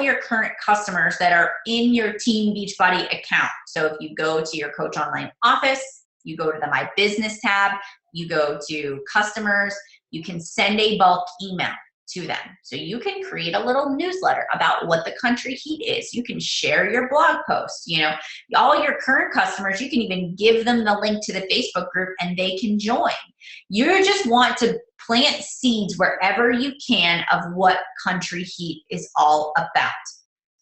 your current customers that are in your Team Beachbody account. So if you go to your Coach Online office, you go to the My Business tab, you go to customers, you can send a bulk email to them. So you can create a little newsletter about what the Country Heat is. You can share your blog posts. You know, all your current customers, you can even give them the link to the Facebook group and they can join. You just want to plant seeds wherever you can of what Country Heat is all about.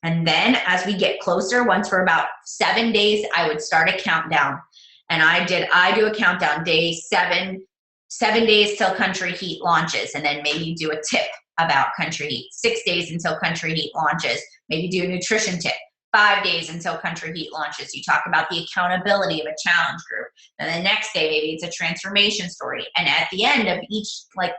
And then as we get closer, once we're about 7 days, I would start a countdown. And I do a countdown, day 7 days till Country Heat launches, and then maybe do a tip about Country Heat. 6 days until Country Heat launches. Maybe do a nutrition tip. 5 days until Country Heat launches. You talk about the accountability of a challenge group. Then the next day, maybe it's a transformation story. And at the end of each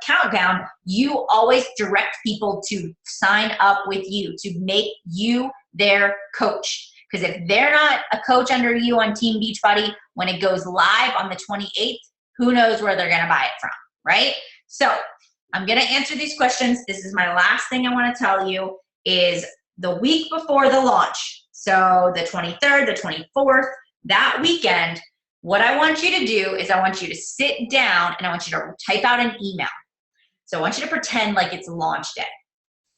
countdown, you always direct people to sign up with you, to make you their coach. Because if they're not a coach under you on Team Beachbody, when it goes live on the 28th, who knows where they're going to buy it from, right? So I'm going to answer these questions. This is my last thing I want to tell you is the week before the launch. So the 23rd, the 24th, that weekend, what I want you to do is I want you to sit down and I want you to type out an email. So I want you to pretend like it's launch day.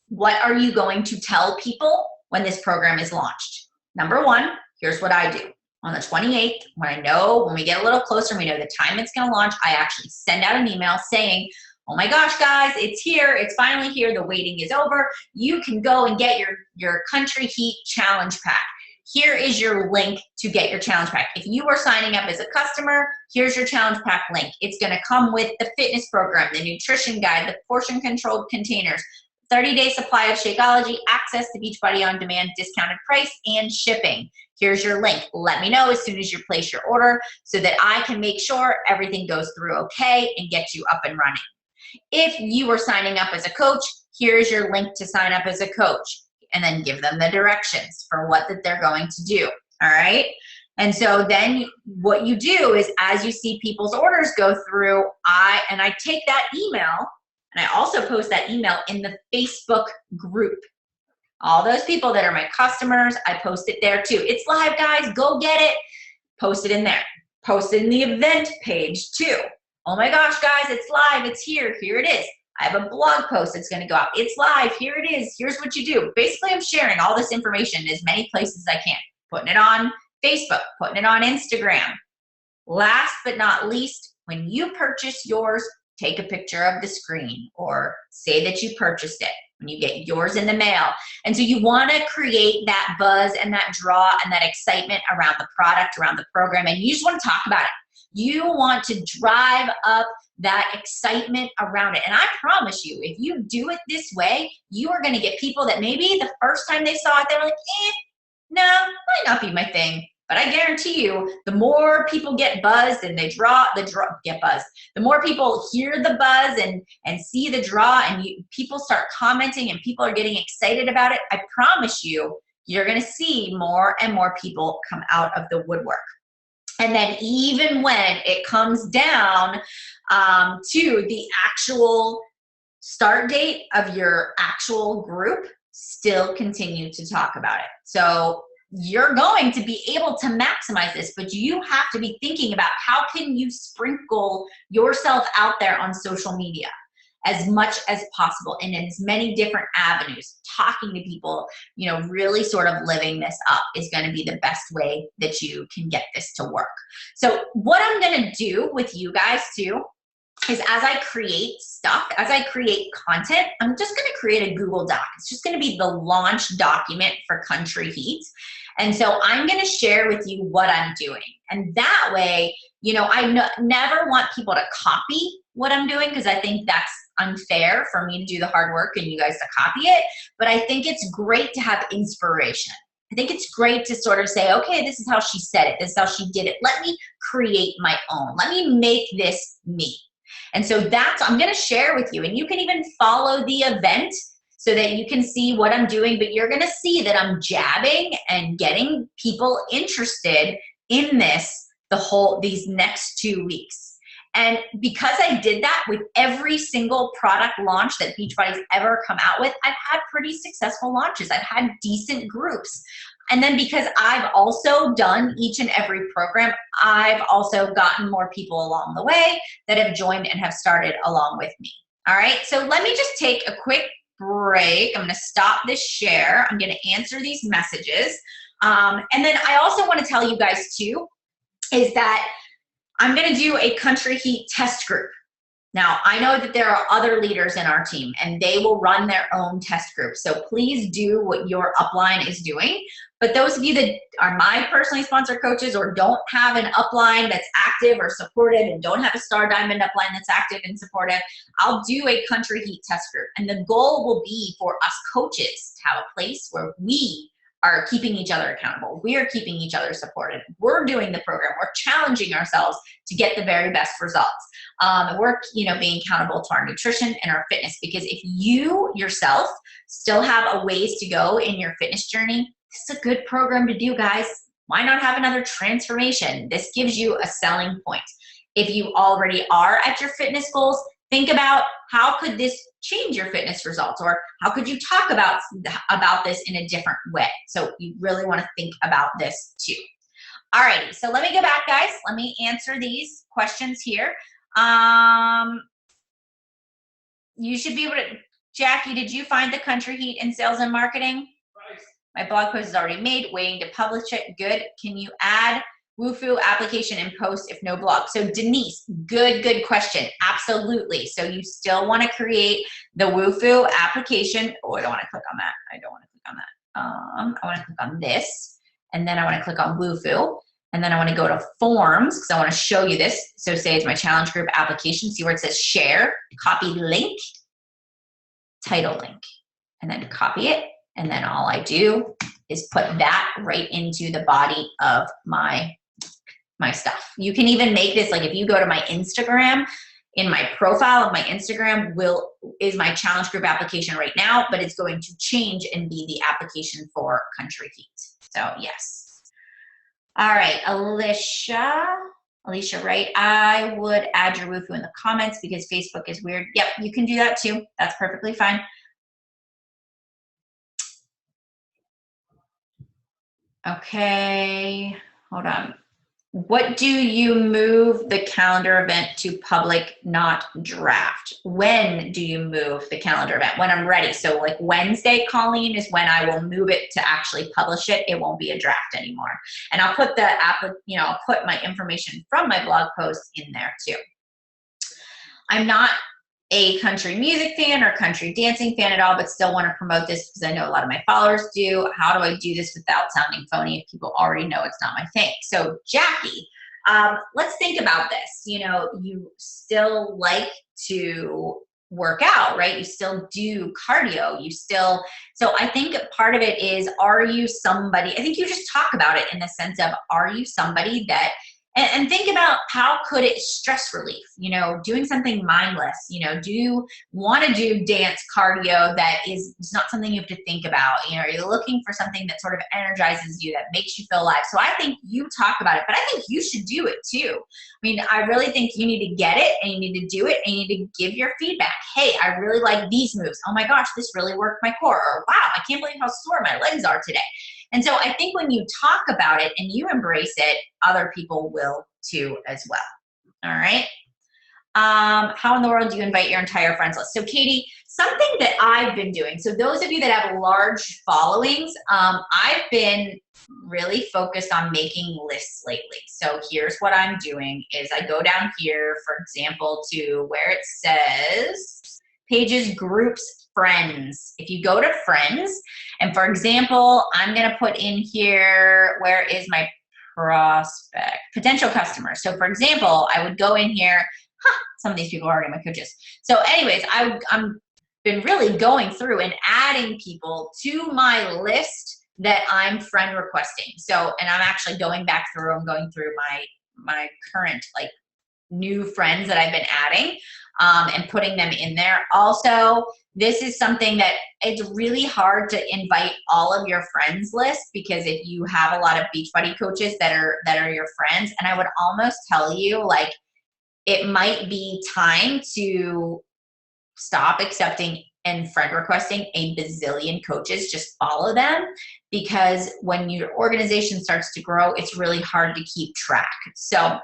What are you going to tell people when this program is launched? Number 1, here's what I do. On the 28th, when we get a little closer, we know the time it's going to launch, I actually send out an email saying, oh my gosh, guys, it's here. It's finally here. The waiting is over. You can go and get your Country Heat challenge pack. here is your link to get your challenge pack. If you are signing up as a customer, here's your challenge pack link. It's going to come with the fitness program, the nutrition guide, the portion controlled containers, 30-day supply of Shakeology, access to Beachbody On Demand, discounted price, and shipping. Here's your link. Let me know as soon as you place your order so that I can make sure everything goes through okay and get you up and running. If you are signing up as a coach, here's your link to sign up as a coach, and then give them the directions for what that they're going to do, all right? And so then what you do is, as you see people's orders go through, I take that email, and I also post that email in the Facebook group. All those people that are my customers, I post it there too. It's live, guys, go get it. Post it in there. Post it in the event page too. Oh my gosh, guys, it's live, it's here it is. I have a blog post that's gonna go out. It's live, here it is, here's what you do. Basically, I'm sharing all this information in as many places as I can. Putting it on Facebook, putting it on Instagram. Last but not least, when you purchase yours, take a picture of the screen or say that you purchased it when you get yours in the mail. And so you wanna create that buzz and that draw and that excitement around the product, around the program, and you just wanna talk about it. You want to drive up that excitement around it. And I promise you, if you do it this way, you are going to get people that maybe the first time they saw it, they were like, no, might not be my thing. But I guarantee you, the more people get buzzed and get buzzed, the more people hear the buzz and see the draw, and people start commenting and people are getting excited about it, I promise you, you're going to see more and more people come out of the woodwork. And then even when it comes down to the actual start date of your actual group, still continue to talk about it. So you're going to be able to maximize this, but you have to be thinking about how can you sprinkle yourself out there on social media as much as possible and in as many different avenues. Talking to people, really sort of living this up is going to be the best way that you can get this to work. So what I'm going to do with you guys too is, as I create stuff, as I create content, I'm just going to create a Google Doc. It's just going to be the launch document for Country Heat. And so I'm going to share with you what I'm doing. And that way, I never want people to copy what I'm doing, because I think that's unfair for me to do the hard work and you guys to copy it. But I think it's great to have inspiration. I think it's great to sort of say, okay, this is how she said it. This is how she did it. Let me create my own. Let me make this me. And so I'm going to share with you. And you can even follow the event so that you can see what I'm doing. But you're going to see that I'm jabbing and getting people interested in these next 2 weeks. And because I did that with every single product launch that Beachbody's ever come out with, I've had pretty successful launches. I've had decent groups. And then because I've also done each and every program, I've also gotten more people along the way that have joined and have started along with me. All right, so let me just take a quick break. I'm gonna stop this share. I'm gonna answer these messages. And then I also wanna tell you guys too, is that I'm gonna do a Country Heat test group. Now, I know that there are other leaders in our team and they will run their own test group. So please do what your upline is doing. But those of you that are my personally sponsored coaches or don't have an upline that's active or supportive and don't have a Star Diamond upline that's active and supportive, I'll do a Country Heat test group. And the goal will be for us coaches to have a place where we are keeping each other accountable. We are keeping each other supported. We're doing the program. We're challenging ourselves to get the very best results. We're being accountable to our nutrition and our fitness, because if you yourself still have a ways to go in your fitness journey, this is a good program to do, guys. Why not have another transformation? This gives you a selling point. If you already are at your fitness goals, think about how could this change your fitness results, or how could you talk about this in a different way? So you really want to think about this too. Alrighty, so let me go back, guys. Let me answer these questions here. You should be able to, Jackie, did you find the Country Heat in sales and marketing? Right. My blog post is already made, waiting to publish it. Good. Can you add Wufoo application and post if no blog? So Denise, good question. Absolutely. So you still want to create the Wufoo application. Oh, I don't want to click on that. I don't want to click on that. I want to click on this. and then I want to click on Woofu, and then I want to go to forms because I want to show you this. So say it's my challenge group application. See where it says share, copy link, title link, and then copy it. And then all I do is put that right into the body of my stuff. You can even make this, like if you go to my Instagram, in my profile of my Instagram is my challenge group application right now, but it's going to change and be the application for Country Feet. So yes. All right, Alicia, right? I would add your Woofu in the comments because Facebook is weird. Yep, you can do that too. That's perfectly fine. Okay, hold on. What do you move the calendar event to public, not draft? When do you move the calendar event? When I'm ready. So like Wednesday, Colleen, is when I will move it to actually publish it. It won't be a draft anymore. And I'll put I'll put my information from my blog post in there too. I'm not a country music fan or country dancing fan at all, but still want to promote this because I know a lot of my followers do. How do I do this without sounding phony if people already know it's not my thing? So Jackie, let's think about this. You know, you still like to work out, right? You still do cardio. So I think part of it is, are you somebody, I think you just talk about it in the sense of, are you somebody that, and think about how could it stress relief, you know, doing something mindless, you know, do you want to do dance cardio that is not something you have to think about, you know, you're looking for something that sort of energizes you, that makes you feel alive. So I think you talk about it, but I think you should do it too. I mean, I really think you need to get it and you need to do it and you need to give your feedback. Hey, I really like these moves. Oh my gosh, this really worked my core. Or wow, I can't believe how sore my legs are today. And so I think when you talk about it and you embrace it, other people will too as well. All right. How in the world do you invite your entire friends list? So Katie, something that I've been doing, so those of you that have large followings, I've been really focused on making lists lately. So here's what I'm doing is I go down here, for example, to where it says pages, groups, friends. If you go to friends, and for example, I'm going to put in here, where is my prospect, potential customers. So for example, I would go in here, some of these people are already my coaches. So anyways, I'm been really going through and adding people to my list that I'm friend requesting. So, and I'm actually going back through, I'm going through my current like new friends that I've been adding and putting them in there. Also, this is something that it's really hard to invite all of your friends list, because if you have a lot of Beachbody coaches that are your friends, and I would almost tell you, like, it might be time to stop accepting and friend requesting a bazillion coaches. Just follow them, because when your organization starts to grow, it's really hard to keep track. So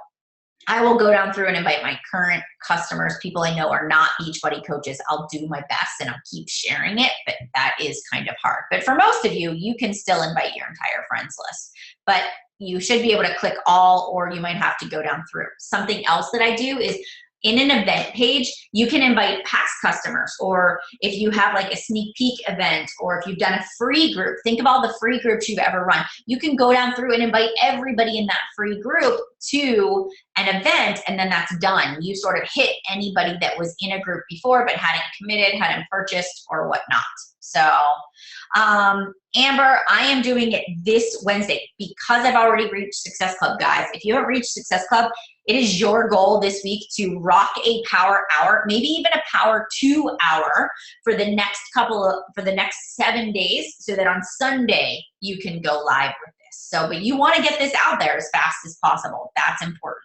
I will go down through and invite my current customers, people I know are not Beachbody coaches. I'll do my best and I'll keep sharing it, but that is kind of hard. But for most of you, you can still invite your entire friends list, but you should be able to click all, or you might have to go down through. Something else that I do is, in an event page, you can invite past customers, or if you have like a sneak peek event, or if you've done a free group, think of all the free groups you've ever run. You can go down through and invite everybody in that free group to an event, and then that's done. You sort of hit anybody that was in a group before but hadn't committed, hadn't purchased, or whatnot. So Amber, I am doing it this Wednesday because I've already reached Success Club, guys. If you haven't reached Success Club, it is your goal this week to rock a power hour, maybe even a power 2 hour for the next 7 days, so that on Sunday you can go live with this. So, but you want to get this out there as fast as possible. That's important.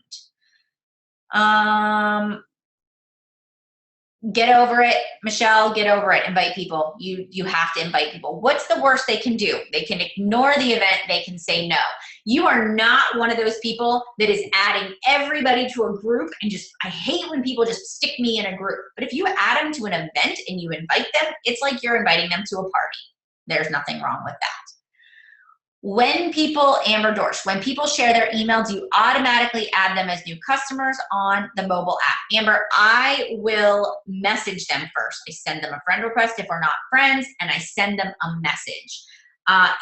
Get over it, Michelle, get over it. Invite people. You have to invite people. What's the worst they can do? They can ignore the event. They can say no. You are not one of those people that is adding everybody to a group and I hate when people just stick me in a group. But if you add them to an event and you invite them, it's like you're inviting them to a party. There's nothing wrong with that. When people, Amber Dorsch, when people share their email, do you automatically add them as new customers on the mobile app? Amber, I will message them first. I send them a friend request if we're not friends, and I send them a message.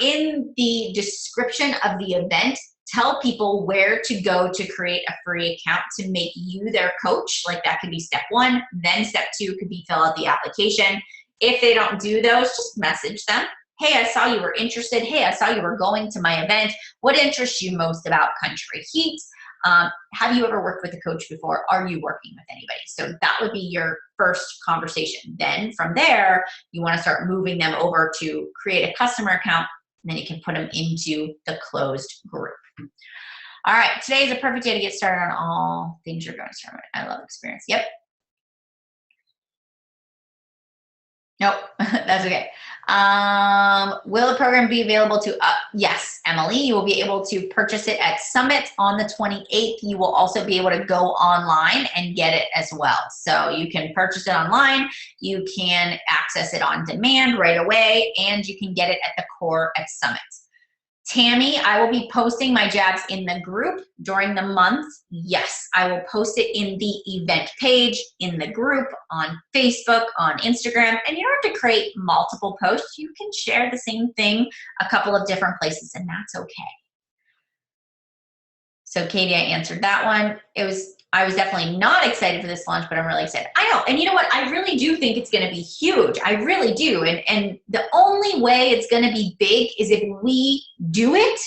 In the description of the event, tell people where to go to create a free account to make you their coach. Like that could be step 1. Then step 2 could be fill out the application. If they don't do those, just message them. Hey, I saw you were interested. Hey, I saw you were going to my event. What interests you most about Country Heat? Have you ever worked with a coach before? Are you working with anybody? So that would be your first conversation. Then from there, you want to start moving them over to create a customer account, and then you can put them into the closed group. All right, today is a perfect day to get started on all things you're going to start with. I love experience. Yep. Nope, that's okay. Will the program be available to, yes, Emily, you will be able to purchase it at Summit on the 28th. You will also be able to go online and get it as well. So you can purchase it online, you can access it on demand right away, and you can get it at the core at Summit. Tammy, I will be posting my jabs in the group during the month. Yes, I will post it in the event page, in the group, on Facebook, on Instagram, and you don't have to create multiple posts. You can share the same thing a couple of different places, and that's okay. So Katie, I answered that one. I was definitely not excited for this launch, but I'm really excited. I know, and you know what? I really do think it's gonna be huge. I really do, and the only way it's gonna be big is if we do it,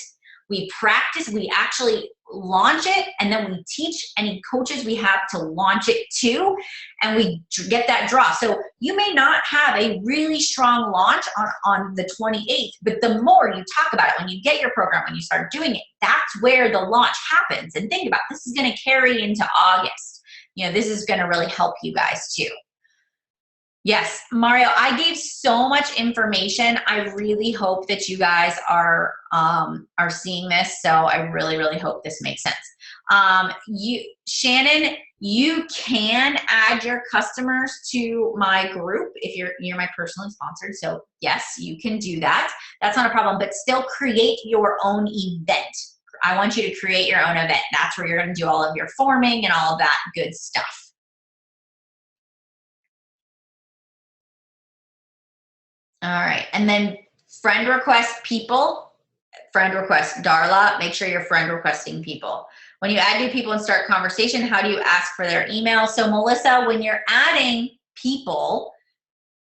we practice, we actually launch it, and then we teach any coaches we have to launch it too, and we get that draw. So you may not have a really strong launch on the 28th, but the more you talk about it, when you get your program, when you start doing it, that's where the launch happens. And think about it, this is going to carry into August. You know, this is going to really help you guys too. Yes, Mario, I gave so much information. I really hope that you guys are seeing this. So I really, really hope this makes sense. Shannon, you can add your customers to my group if you're my personally sponsored. So yes, you can do that. That's not a problem, but still create your own event. I want you to create your own event. That's where you're going to do all of your forming and all of that good stuff. All right, and then friend request people, friend request Darla, make sure you're friend requesting people. When you add new people and start conversation, how do you ask for their email? So Melissa, when you're adding people,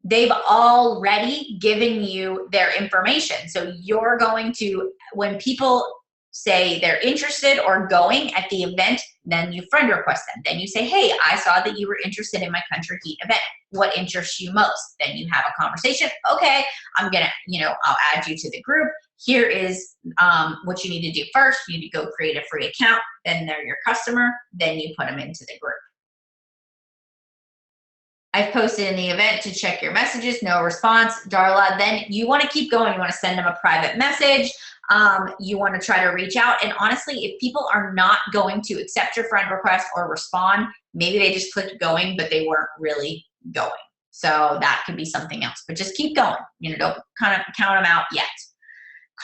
they've already given you their information. So you're going to, when people say they're interested or going at the event, then you friend request them. Then you say, hey, I saw that you were interested in my Country Heat event. What interests you most? Then you have a conversation. Okay, I'm gonna, I'll add you to the group. Here is what you need to do first. You need to go create a free account. Then they're your customer. Then you put them into the group. I've posted in the event to check your messages, no response. Darla, then you want to keep going. You want to send them a private message. You want to try to reach out. And honestly, if people are not going to accept your friend request or respond, maybe they just clicked going, but they weren't really going. So that could be something else. But just keep going. Don't kind of count them out yet.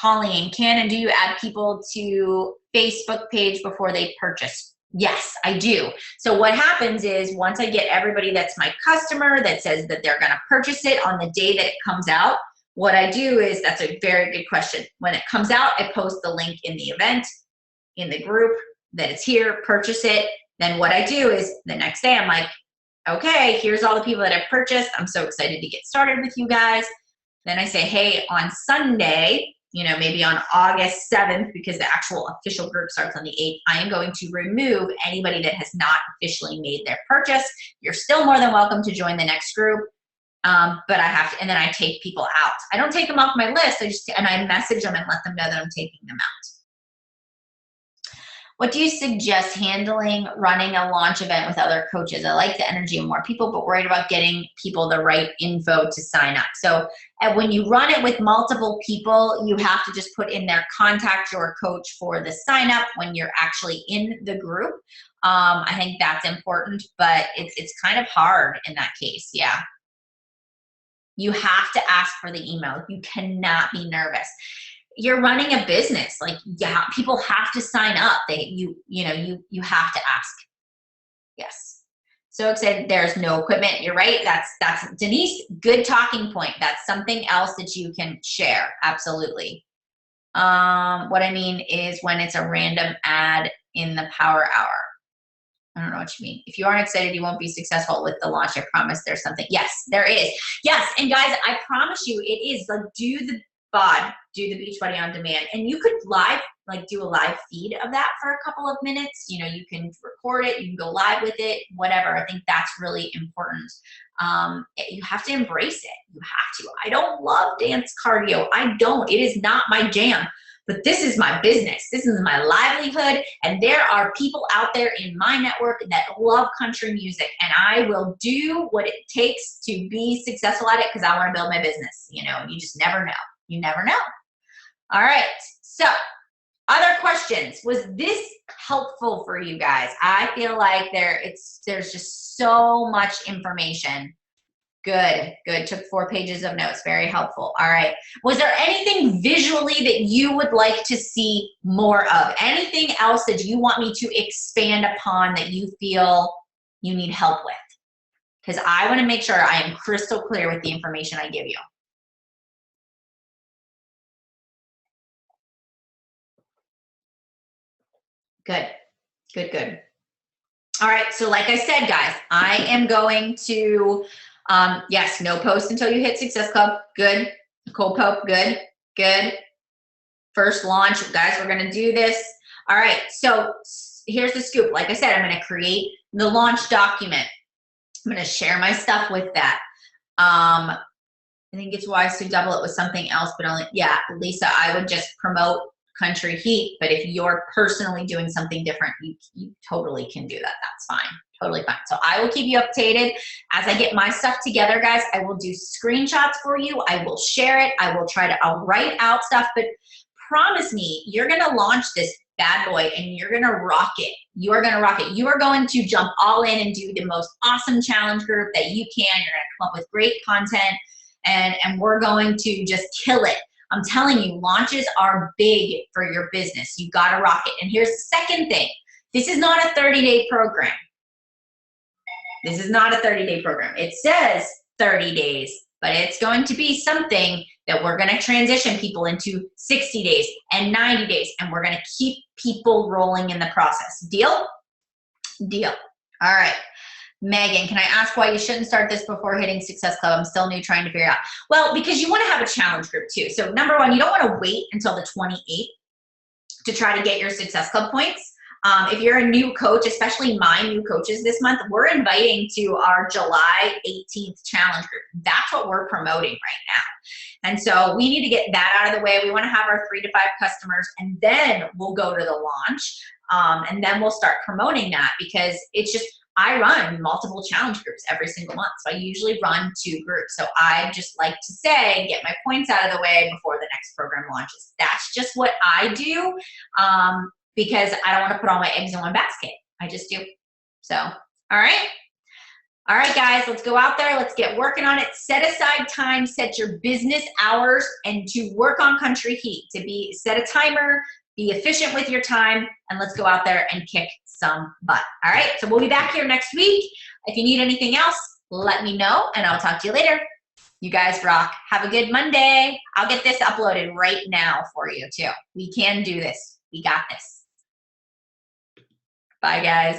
Colleen, can and do you add people to Facebook page before they purchase? Yes, I do. So what happens is once I get everybody that's my customer that says that they're going to purchase it on the day that it comes out, what I do is, that's a very good question. When it comes out, I post the link in the event, in the group, that it's here, purchase it. Then what I do is the next day I'm like, okay, here's all the people that have purchased. I'm so excited to get started with you guys. Then I say, hey, on Sunday, maybe on August 7th, because the actual official group starts on the 8th, I am going to remove anybody that has not officially made their purchase. You're still more than welcome to join the next group. But I have to, and then I take people out. I don't take them off my list. I message them and let them know that I'm taking them out. What do you suggest handling running a launch event with other coaches? I like the energy of more people, but worried about getting people the right info to sign up. So when you run it with multiple people, you have to just put in their contact your coach for the sign up when you're actually in the group. I think that's important, but it's kind of hard in that case. Yeah. You have to ask for the email. You cannot be nervous. You're running a business. Like, yeah, people have to sign up. You have to ask. Yes. So excited. There's no equipment. You're right. That's Denise. Good talking point. That's something else that you can share. Absolutely. What I mean is when it's a random ad in the power hour. I don't know what you mean. If you aren't excited, you won't be successful with the launch. I promise there's something. Yes, there is. Yes, and guys, I promise you it is. Like, do the Beachbody on demand. And you could do a live feed of that for a couple of minutes. You know, you can record it, you can go live with it, whatever. I think that's really important. You have to embrace it. You have to. I don't love dance cardio. I don't. It is not my jam. But this is my business. This is my livelihood. And there are people out there in my network that love country music. And I will do what it takes to be successful at it because I want to build my business. You know, you just never know. You never know. All right. So, other questions. Was this helpful for you guys? I feel like there's just so much information. Good. Took 4 pages of notes. Very helpful. All right. Was there anything visually that you would like to see more of? Anything else that you want me to expand upon that you feel you need help with? Because I want to make sure I am crystal clear with the information I give you. Good. All right. So like I said, guys, I am going to yes, no post until you hit Success Club. Good. Nicole Pope. Good. First launch. Guys, we're going to do this. All right. So here's the scoop. Like I said, I'm going to create the launch document. I'm going to share my stuff with that. I think it's wise to double it with something else, but Lisa, I would just promote Country Heat. But if you're personally doing something different, you totally can do that. That's fine. Totally fine. So I will keep you updated as I get my stuff together, guys. I will do screenshots for you. I will share it. I'll write out stuff, but promise me you're going to launch this bad boy and you're going to rock it. You are going to rock it. You are going to jump all in and do the most awesome challenge group that you can. You're going to come up with great content and we're going to just kill it. I'm telling you, launches are big for your business. You got to rock it. And here's the second thing. This is not a 30-day program. This is not a 30-day program. It says 30 days, but it's going to be something that we're going to transition people into 60 days and 90 days, and we're going to keep people rolling in the process. Deal? Deal. All right. Megan, can I ask why you shouldn't start this before hitting Success Club? I'm still new, trying to figure out. Well, because you want to have a challenge group too. So number one, you don't want to wait until the 28th to try to get your Success Club points. If you're a new coach, especially my new coaches this month, we're inviting to our July 18th challenge group. That's what we're promoting right now. And so we need to get that out of the way. We want to have our 3 to 5 customers, and then we'll go to the launch. And then we'll start promoting that because it's just, I run multiple challenge groups every single month. So I usually run 2 groups. So I just like to say, get my points out of the way before the next program launches. That's just what I do. Because I don't want to put all my eggs in one basket. I just do. So, all right. All right, guys, let's go out there. Let's get working on it. Set aside time, set your business hours, and to work on Country Heat, set a timer, be efficient with your time, and let's go out there and kick some butt. All right, so we'll be back here next week. If you need anything else, let me know, and I'll talk to you later. You guys rock. Have a good Monday. I'll get this uploaded right now for you, too. We can do this. We got this. Bye, guys.